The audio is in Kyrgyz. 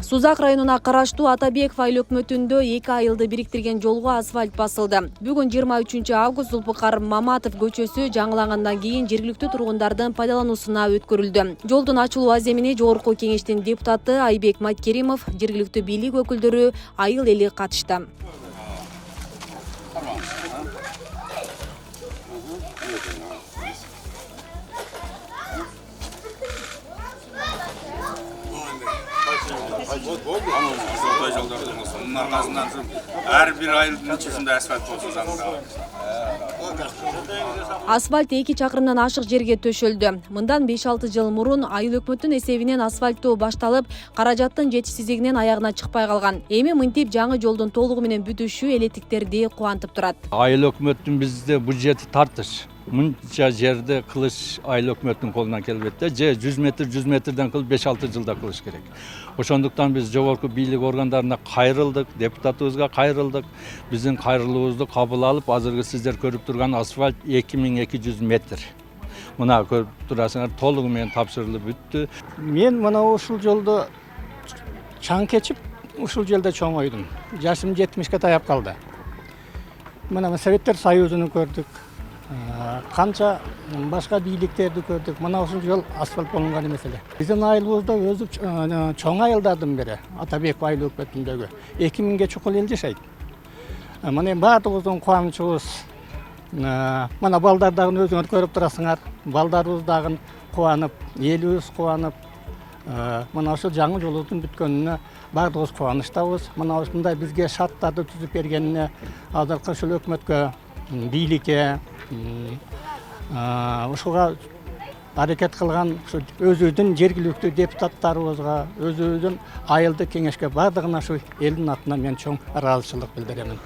Сузак районуна караштуу Атабеков айыл өкмөтүндө 2 айылды бириктирген жолго асфальт басылды. Бүгүн 23 август Зулпукар Маматов көчөсү жаңылангандан кийин жергиликтүү тургундардын пайдалануусуна өткөрүлдү. Жолдун ачылуу аземине Жогорку Кеңештин депутаты Айбек Маткеримов, жергиликтүү бийлик өкүлдөрү, айыл эли катышты. Her ayılın içerisinde asfalt olsun zamanda. Асфальт 2 чакырымдан ашык жерге төшөлдү. Мындан 5-6 жыл мурун айыл өкмөтүн эсебинен асфальттоо башталып, каражаттын жетишсиздигинен аягына чыкпай калган. Эми мынтип жаңы жолдун толугу менен бүтүшү элетиктерди кубантып турат. Айыл өкмөттүн бизде бюджети тартыш. Мынча жерде кылыш айыл өкмөттүн колунан келбейт да. Же 100 метрден кылып 5-6 жылда кылыш керек. Ошондуктан биз жогорку бийлик органдарына кайрылдык, депутатыбызга кайрылдык. Биздин кайрылуубузду кабыл алып, азыркы сиздер көрүп турган асфальт 2200 метр. Мына көрүп турасыңар, толугу менен тапшырылып бүттү. Мен мына ушул жолду чаң кечип, ушул жерде чоңойдум. Жашым 70ке таяп калды. Мына Советтер Союзуну көрдүк. Канча башка бийликтерди көрдүк. Мына ушул жол асфальт болгон эмес эле. Биздин айылыбызда өзү чоң айылдардын бири, Атабеков айыл өкмөтүндөгү 2000ге чукул эл жашайт. Мына баардыгыбыздын кубанычыбыз. Мына балдар дагы өзүңөр көрүп турасыңар. Балдарыбыз дагы кубанып, элибиз кубанып, мына ушул жаңы жолдун бүткөнүнө баардыгыбыз кубанычтабыз. Мына ушундай бизге шарттарды түзүп бергенине азыркы ушул өкмөткө, бийликке, ушуга аракет кылган өзүбүздүн жергиликтүү депутаттарыбызга, өзүбүздүн айылдык кеңешке баардыгына ушу элдин атынан мен чоң ыраазычылык билдирем.